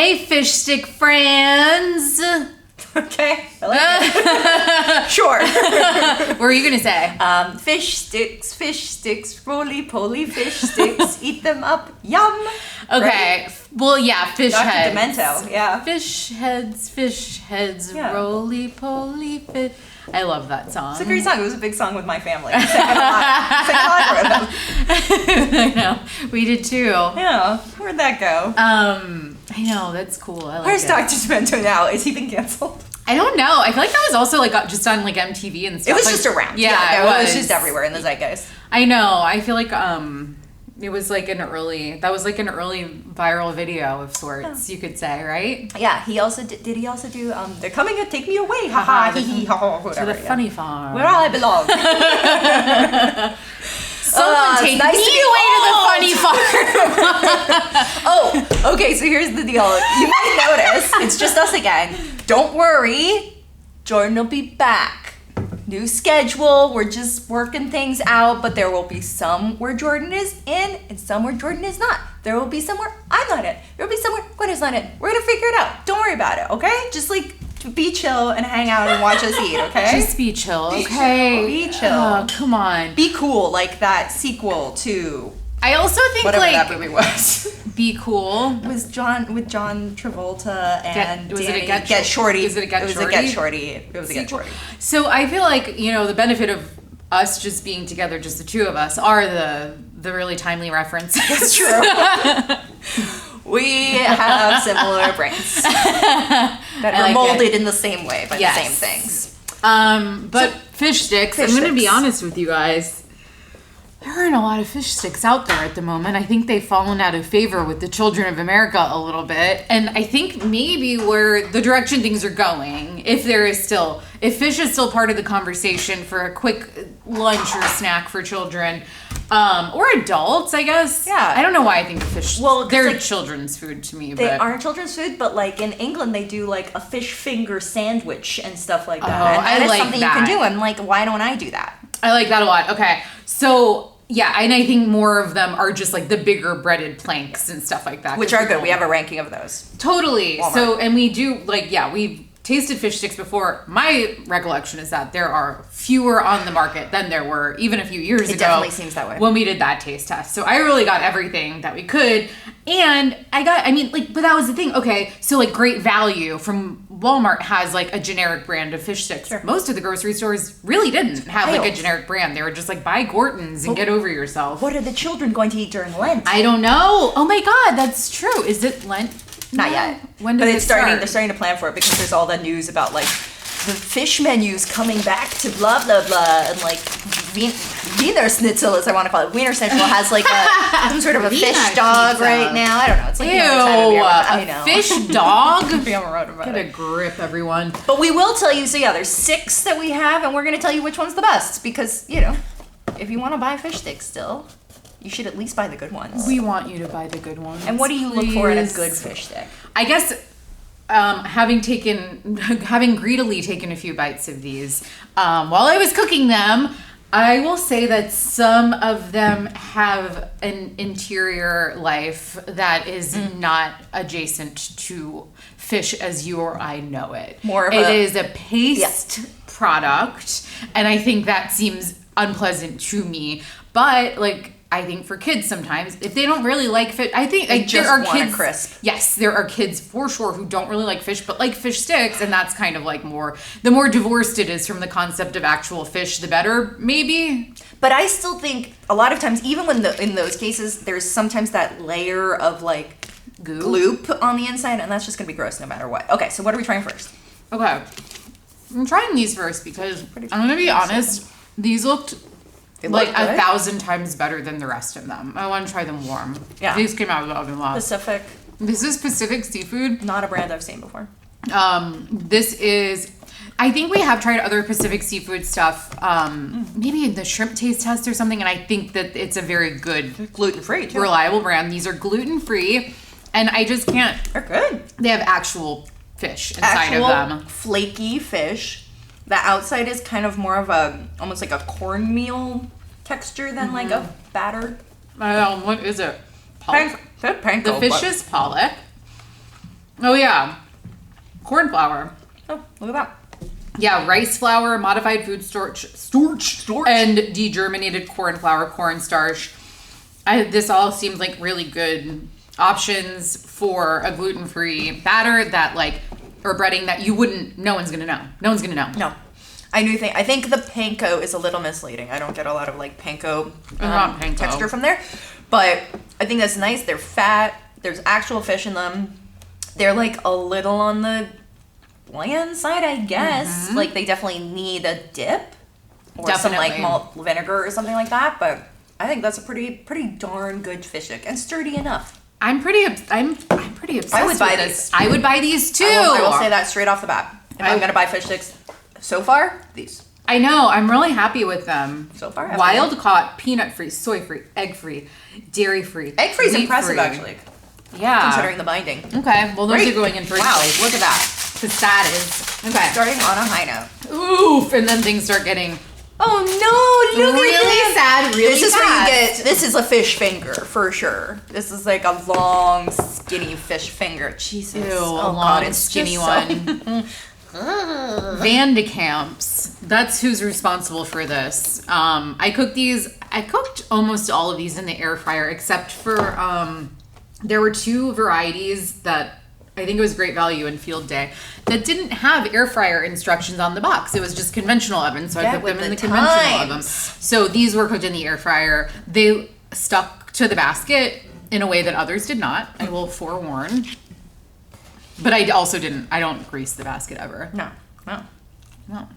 Hey, fish stick friends. Okay, I like it. Sure. What were you going to say? Fish sticks, roly-poly fish sticks, eat them up, yum. Okay, right? well, yeah, fish Dr. heads. Demento, yeah. Fish heads, Yeah. roly-poly fish. I love that song. It's a great song. It was a big song with my family. I sang a lot with them. I know, we did too. Yeah, where'd that go? I know, that's cool. I like Where's it. Dr. Demento now? Is he been canceled? I don't know. I feel like that was also like just on like MTV and stuff. It was like, just around. Yeah, it was just everywhere in the zeitgeist. I know. I feel like it was like an early viral video of sorts, you could say, right? Yeah, he also did he also do They're Coming to Take Me Away, haha, hee hee, ha ha, whatever. To the funny farm. Where I belong. Someone take nice me away to the funny farm. Oh, okay, so here's the deal. You might notice, it's just us again. Don't worry, Jordan will be back. New schedule, we're just working things out, but there will be some where Jordan is in and some where Jordan is not. There will be somewhere I'm not in. There will be somewhere Gwyneth's not in. We're gonna figure it out. Don't worry about it, okay? Just like be chill and hang out and watch us eat, okay? Just be chill, okay? Be chill. Oh, come on. Be cool, like that sequel to I also think whatever like that movie was. Be Cool. with John Travolta and Was it a Danny Get Shorty. Is it a Get It was Shorty? a Get Shorty. It was a Get Shorty. So I feel like, the benefit of us just being together, just the two of us, are the really timely references. It's true. We have similar brains that are like molded in the same way by Yes. the same things. But fish sticks, I'm going to be sticks. honest with you guys. There aren't a lot of fish sticks out there at the moment. I think they've fallen out of favor with the children of America a little bit. And I think maybe where the direction things are going, if fish is still part of the conversation for a quick lunch or snack for children, or adults, I guess. Yeah. I don't know why I think fish, 'cause, they're like, children's food to me. They but are children's food, but like in England, they do like a fish finger sandwich and stuff like that. Oh, and that I is like something that. you can do. I'm like, why don't I do that? I like that a lot. Okay. So, yeah, and I think more of them are just like the bigger breaded planks and stuff like that. Which are good. We have a ranking of those. Totally. Walmart. So, and we do, we've tasted fish sticks before. My recollection is that there are fewer on the market than there were even a few years ago. It definitely seems that way. When we did that taste test. So I really got everything that we could. And but that was the thing. Okay, so like Great Value from Walmart has like a generic brand of fish sticks. Sure. Most of the grocery stores really didn't have like a Wild. generic brand. They were just like, buy Gorton's and get over yourself. What are the children going to eat during Lent? I don't know. Oh my God, that's true. Is it Lent? Not No. yet. When but does it's it starting. start? They're starting to plan for it because there's all that news about like the fish menus coming back to blah blah blah, and like Wiener Schnitzel, as I want to call it. Wiener Schnitzel has like some sort of a Wiener fish dog Schnitzel. right now. I don't know. It's like Ew, the time of year, I know. a fish dog? Be on the road about Get it. a grip, everyone. But we will tell you. So yeah, there's 6 that we have, and we're gonna tell you which one's the best because if you want to buy fish sticks still, you should at least buy the good ones. We want you to buy the good ones. And what do you look for in a please. good fish stick? I guess having greedily taken a few bites of these while I was cooking them, I will say that some of them have an interior life that is not adjacent to fish as you or I know it. It is a paste product, and I think that seems unpleasant to me. But I think for kids sometimes, if they don't really like fish, I think just there are want a kids. crisp. Yes, there are kids for sure who don't really like fish, but like fish sticks, and that's kind of like the more divorced it is from the concept of actual fish, the better, maybe. But I still think a lot of times, even when in those cases, there's sometimes that layer of like gloop on the inside, and that's just gonna be gross no matter what. Okay, so what are we trying first? Okay, I'm trying these first because I'm gonna be honest, these looked like 1,000 times better than the rest of them. I want to try them warm. Yeah. These came out of the oven last. Pacific. This is Pacific Seafood. Not a brand I've seen before. This is, I think we have tried other Pacific Seafood stuff, maybe in the shrimp taste test or something, and I think that it's a very good, gluten-free too. reliable brand. These are gluten-free, and I just can't. They're good. They have actual fish inside of them. Flaky fish. The outside is kind of more of almost like a cornmeal texture than like a batter. What is it? Panko, The fish is pollock. Oh, yeah. Corn flour. Oh, look at that. Yeah, rice flour, modified food starch, and degerminated corn flour, cornstarch. This all seems like really good options for a gluten-free batter that or breading that no one's gonna know. No one's gonna know. No. I think the panko is a little misleading. I don't get a lot of panko, panko texture from there. But I think that's nice. They're fat. There's actual fish in them. They're a little on the bland side, I guess. Mm-hmm. They definitely need a dip or Definitely. some malt vinegar or something like that. But I think that's a pretty darn good fish stick and sturdy enough. I'm pretty obsessed. I would buy with these. this. I would buy these too. I will say that straight off the bat. If I'm gonna buy fish sticks, so far these. I know. I'm really happy with them. So far, wild caught, peanut free, soy free, egg free, dairy free. Egg free is wheat impressive, free. actually. Yeah. Considering the binding. Okay. Well, those Great. are going in first Wow, place. look at that. Because that is okay. Starting on a high note. Oof, and then things start getting Oh no! Look really at this. sad. Really This is fast. where you get. This is a fish finger for sure. This is a long, skinny fish finger. Jesus. Ew, Oh, a long, God, it's skinny just one. Van de Kamps. That's who's responsible for this. I cooked almost all of these in the air fryer, except for there were two varieties that I think it was great value in Field Day that didn't have air fryer instructions on the box. It was just conventional oven, so I cooked them in the conventional oven. So these were cooked in the air fryer. They stuck to the basket in a way that others did not. I will forewarn. But I also didn't. I don't grease the basket ever. No. No.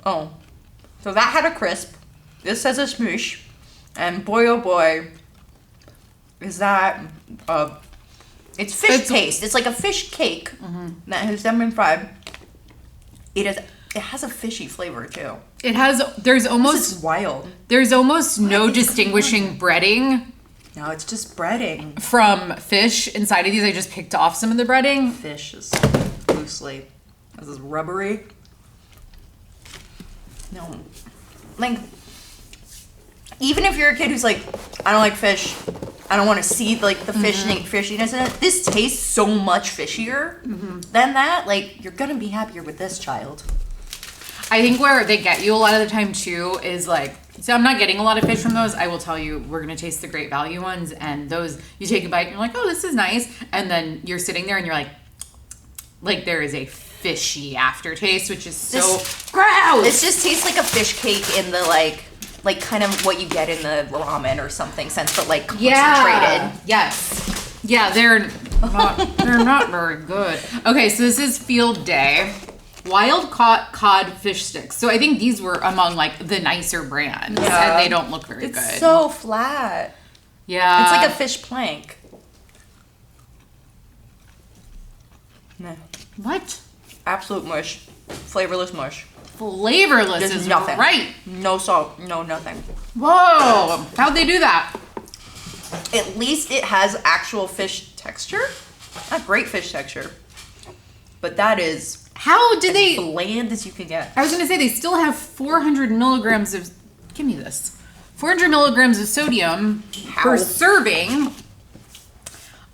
Oh. So that had a crisp. This has a smoosh. And boy, oh boy, is that it's fish paste. It's like a fish cake that has then been fried. It has a fishy flavor too. There's This is wild. There's almost no distinguishing breading No, it's just breading. from fish inside of these. I just picked off some of the breading. Fish is loosely. This is rubbery. No. Even if you're a kid who's I don't like fish, I don't want to see the fishiness in it. This tastes so much fishier than that. You're gonna be happier with this, child. I think where they get you a lot of the time too is so I'm not getting a lot of fish from those. I will tell you, we're gonna taste the great value ones, and those you take a bite and you're like, oh, this is nice, and then you're sitting there and you're like there is a fishy aftertaste, which is so gross. This just tastes like a fish cake in the kind of what you get in the ramen or something sense, but concentrated. Yes. Yeah, they're not very good. Okay, so this is Field Day. Wild caught cod fish sticks. So I think these were among the nicer brands, and they don't look very good. It's so flat. Yeah. It's like a fish plank. No. What? Absolute mush. Flavorless mush. Flavorless There's is nothing. right. No salt. No nothing. Whoa. How'd they do that? At least it has actual fish texture. Not great fish texture. But that is How did they... bland as you can get. I was going to say, they still have 400 milligrams of... Give me this. 400 milligrams of sodium per serving.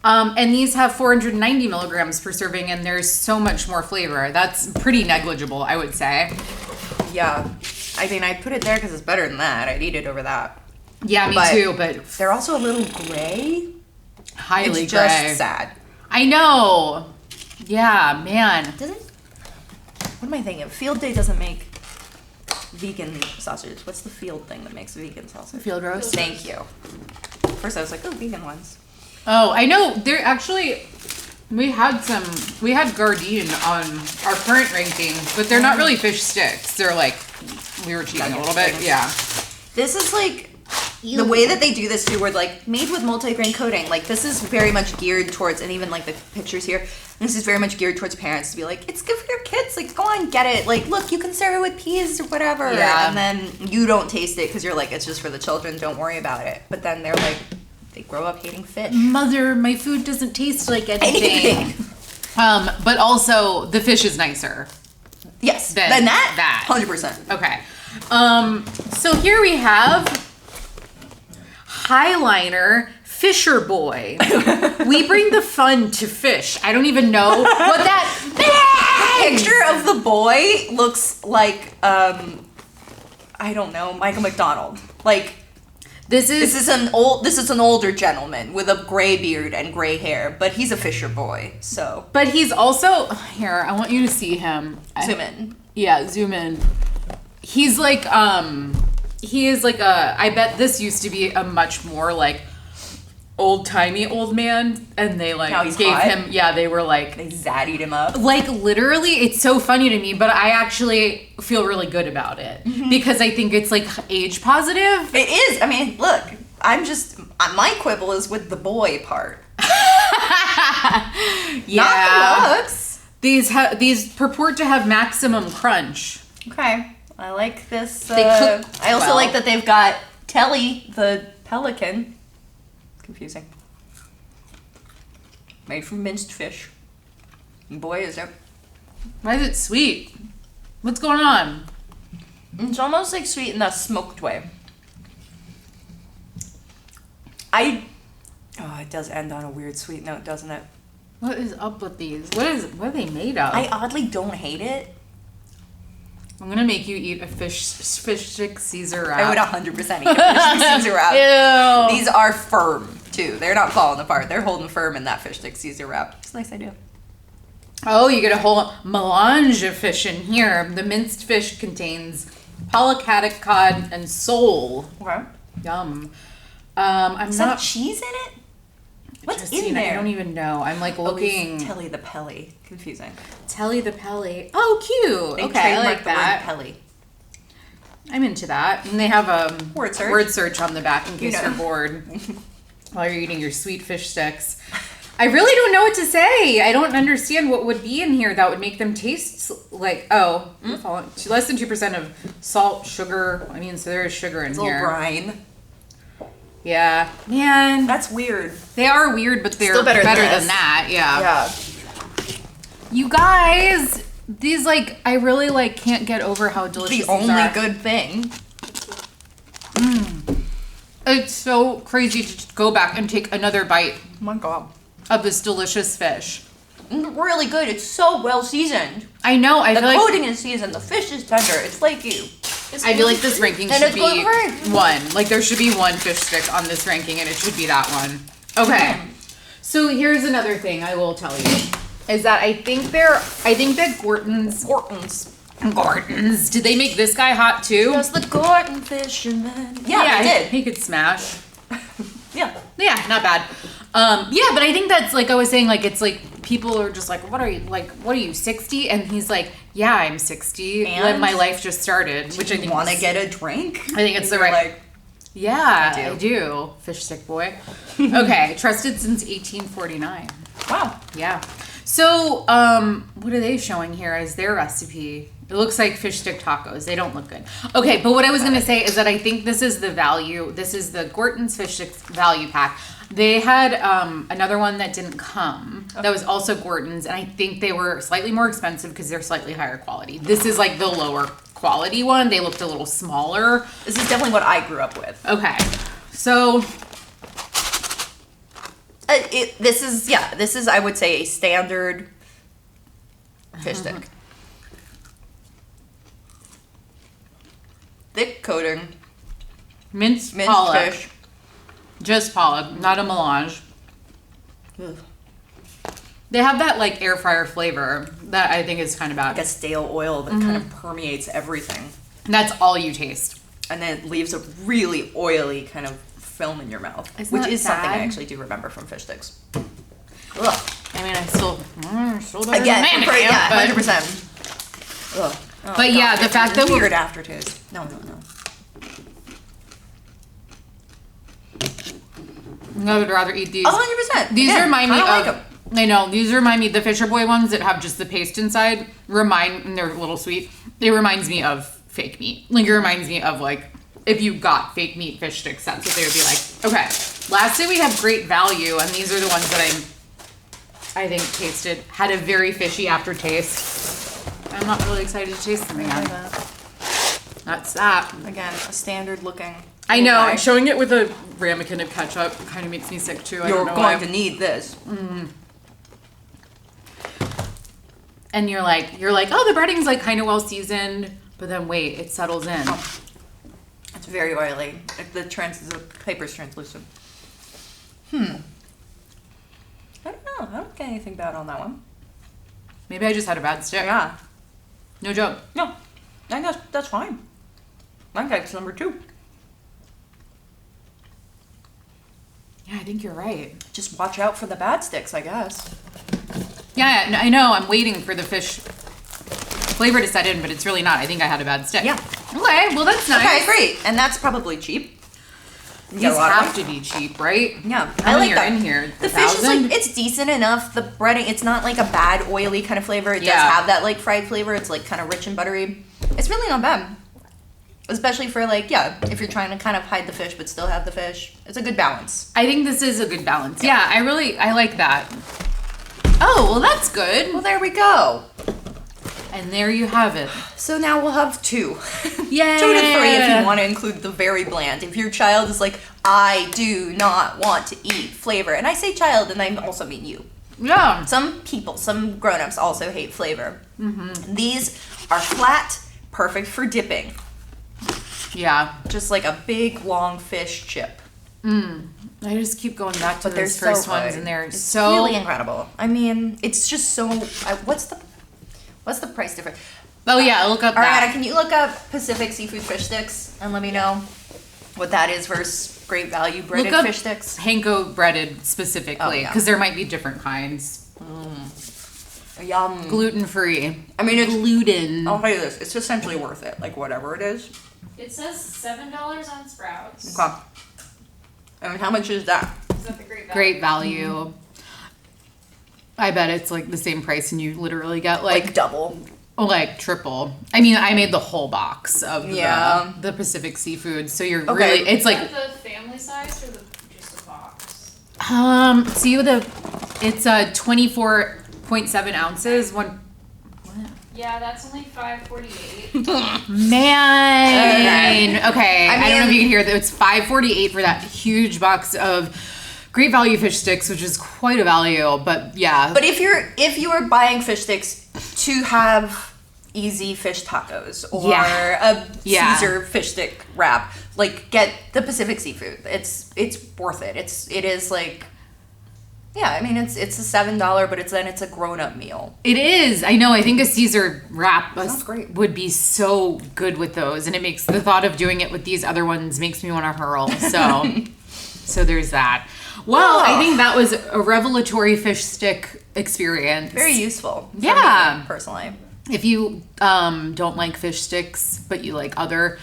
And these have 490 milligrams per serving, and there's so much more flavor. That's pretty negligible, I would say. Yeah. I mean, I put it there because it's better than that. I'd eat it over that. Yeah, me too, but... They're also a little gray. Highly it's gray. just sad. I know. Yeah, man. What am I thinking? Field Day doesn't make vegan sausages. What's the Field thing that makes vegan sausage? Field roast. Thank you. First I was like, oh, vegan ones. Oh, I know. They're actually... We had Gardein on our current ranking, but they're not really fish sticks. They're we were cheating a little bit. Things. Yeah. This is the way that they do this too, where made with multi-grain coating. This is very much geared towards, and even the pictures here, this is very much geared towards parents to be it's good for your kids. Go on, get it. Look, you can serve it with peas or whatever. Yeah. And then you don't taste it because you're it's just for the children. Don't worry about it. But then they're they grow up hating fish. Mother, my food doesn't taste like anything. But also the fish is nicer. Yes. Than that. 100%. Okay. So here we have Highliner Fisher Boy. We bring the fun to fish. I don't even know what that means. Picture of the boy looks like, I don't know, Michael McDonald. Like, this is an older gentleman with a gray beard and gray hair, but he's a Fisher Boy, so. But he's also, here, I want you to see him. Zoom in. Yeah, zoom in. He's like, he is like I bet this used to be a much more like old-timey old man, and they like gave hot. him, yeah, they were like, They zaddied him up. like literally, it's so funny to me, but I actually feel really good about it because I think it's like age positive. It is. I mean, look, my quibble is with the boy part. Yeah. Not the looks. These purport to have maximum crunch. Okay. I like this. They cook I also well. like that they've got Telly, the pelican. Confusing. Made from minced fish. And boy, is it. Why is it sweet? What's going on? It's almost like sweet in a smoked way. It does end on a weird sweet note, doesn't it? What is up with these? What are they made of? I oddly don't hate it. I'm gonna make you eat a fish stick Caesar wrap. I would 100% eat a fish stick Caesar wrap. Ew. These are firm, too. They're not falling apart. They're holding firm in that fish stick Caesar wrap. It's a nice idea. Oh, you get a whole melange of fish in here. The minced fish contains polychaetic cod and sole. Okay. Yum. Is that cheese in it? What's Justine, in there? I don't even know. I'm like looking. Telly the Pelly. Confusing. Telly the Pelly. Oh, cute. They Okay, I like trademarked that. the word Pelly. I'm into that. And they have a Word search on the back in case You know. you're bored while you're eating your sweet fish sticks. I really don't know what to say. I don't understand what would be in here that would make them taste like, less than 2% of salt, sugar. I mean, so there is sugar in It's a here. little brine. Yeah. Man. That's weird. They are weird, but they're Still better than this. than that. Yeah. Yeah. You guys, these like, I really like can't get over how delicious The these only are. good thing. It's so crazy to just go back and take another bite Oh my god. of this delicious fish. Really good. It's so well seasoned. I know. I The feel like coating is seasoned. The fish is tender. It's like you. I feel like this ranking And should it's be gluten-free. one. Like there should be one fish stick on this ranking, and it should be that one. Okay. So here's another thing I will tell you is that I think that Gorton's. Did they make this guy hot too? Just the Gorton fisherman. Yeah, they did. He could smash. Yeah. Yeah, not bad. Yeah, but I think that's like I was saying, like it's like people are just like, what are you 60? And he's like, yeah, I'm 60. And my life just started, which I think Want to get a drink? I think it's the You're right. Like, Yeah, I I do. Fish stick boy. Okay, trusted since 1849. wow. Yeah. So, what are they showing here as their recipe? It looks like fish stick tacos. They don't look good. Okay, but what I was going to say is that I think this is the value. This is the Gorton's fish stick value pack. They had another one that didn't come. That was also Gorton's, and I think they were slightly more expensive because they're slightly higher quality. This is like the lower quality one. They looked a little smaller. This is definitely what I grew up with. Okay, so This is I would say a standard fish stick. Thick coating, minced minced pollock, fish. just pollock, not a melange. Ugh. They have that like air fryer flavor that I think is kind of bad. Like a stale oil that kind of permeates everything. And that's all you taste. And then it leaves a really oily kind of film in your mouth. Isn't which that is something I sad? actually do remember from fish sticks. Ugh. I mean, I still better Again, than for- yeah, but- 100%. Ugh. Oh, But yeah, the it's fact that weird we're- aftertaste. No. I would rather eat these. 100%. These Again, remind me I of. don't like 'em. I know these remind me the Fisher Boy ones that have just the paste inside. And they're a little sweet. It reminds me of fake meat. Like it reminds me of like if you got fake meat fish sticks. That's what they would be like. Okay, last day we have great value, and these are the ones that I think had a very fishy aftertaste. I'm not really excited to taste them again. That's that. Again, a standard looking. I know. Okay. And showing it with a ramekin of ketchup kind of makes me sick too. I You're don't know going why. to need this. And you're like, oh, the breading's like kind of well seasoned, but then wait, it settles in. Oh. It's very oily. The paper's translucent. I don't know. I don't get anything bad on that one. Maybe I just had a bad stick. Yeah. No joke. No. I think that's fine. I think that's number 2. Yeah, I think you're right. Just watch out for the bad sticks, I guess. Yeah, I know. I'm waiting for the fish flavor to set in, but it's really not. I think I had a bad stick. Yeah. Okay, well, that's nice. Okay, great. And that's probably cheap. You These get a lot of have to be cheap, right? Yeah, How many like are that. in here? The fish is 1,000? like, it's decent enough. The breading, it's not like a bad oily kind of flavor. It does Yeah. have that like fried flavor. It's like kind of rich and buttery. It's really not bad. Especially for like, yeah, if you're trying to kind of hide the fish but still have the fish. It's a good balance. I think this is a good balance. Yeah, I like that. Oh, well, that's good. Well, there we go. And there you have it. So now we'll have 2. Yay! 2 to 3 if you want to include the very bland. If your child is like, I do not want to eat flavor. And I say child, and I also mean you. Yeah. Some people, some grown-ups also hate flavor. These are flat, perfect for dipping. Yeah. Just like a big, long fish chip. I just keep going back to But they're those first so ones, good. and they're It's so really incredible. I mean, it's just so... what's the price difference? Oh yeah, look up that. Ariana, can you look up Pacific Seafood Fish Sticks and let me know what that is versus Great Value breaded Look up fish sticks? Hanko breaded specifically, Oh, yeah. because there might be different kinds. Yum. Gluten free. I mean, it's... Gluten. I'll tell you this. It's essentially worth it. Like, whatever it is. It says $7 on Sprouts. Okay. I mean, how much is that? Is that the great value? Great value. I bet it's like the same price, and you literally get Like double. like triple. I mean, I made the whole box of Yeah. the Pacific Seafood, so you're Okay. really. It's Is like that the family size or just a box? see it's 24.7 ounces. One. Yeah, that's only $5.48. Man. Okay. I don't know if mean- you can hear that. It's $5.48 for that huge box of Great Value fish sticks, which is quite a value. But yeah. But if you are buying fish sticks to have easy fish tacos or a Yeah. Caesar fish stick wrap, like get the Pacific Seafood. It's worth it. It is like, yeah. I mean, it's a $7, but it's a grown up meal. It is. I know. I think a Caesar wrap Sounds great. would be so good with those, and it makes the thought of doing it with these other ones makes me want to hurl. So, so there's that. Well, I think that was a revelatory fish stick experience. Very useful. For Yeah. me, personally. If you don't like fish sticks, but you like other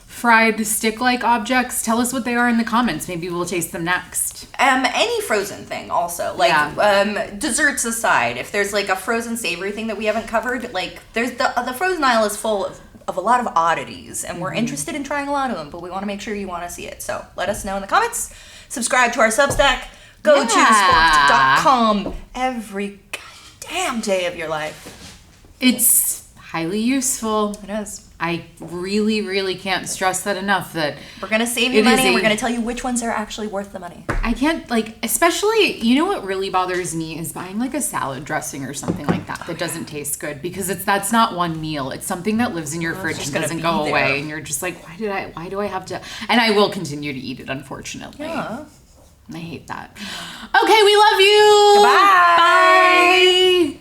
fried stick-like objects, tell us what they are in the comments. Maybe we'll taste them next. Any frozen thing also, like desserts aside, if there's like a frozen savory thing that we haven't covered, like there's the frozen aisle is full of a lot of oddities, and we're interested in trying a lot of them, but we want to make sure you want to see it. So let us know in the comments. Subscribe to our Substack. Go to sporked.com every goddamn day of your life. It's highly useful. It is. I really, really can't stress that enough that We're gonna save you It money, is and a- we're gonna tell you which ones are actually worth the money. I can't, like, especially, you know what really bothers me is buying like a salad dressing or something like that doesn't taste good, because that's not one meal. It's something that lives in your fridge just and gonna doesn't be go there. away, and you're just like, why do I have to? And I will continue to eat it, unfortunately. Yeah. I hate that. Okay, we love you. Goodbye. Bye.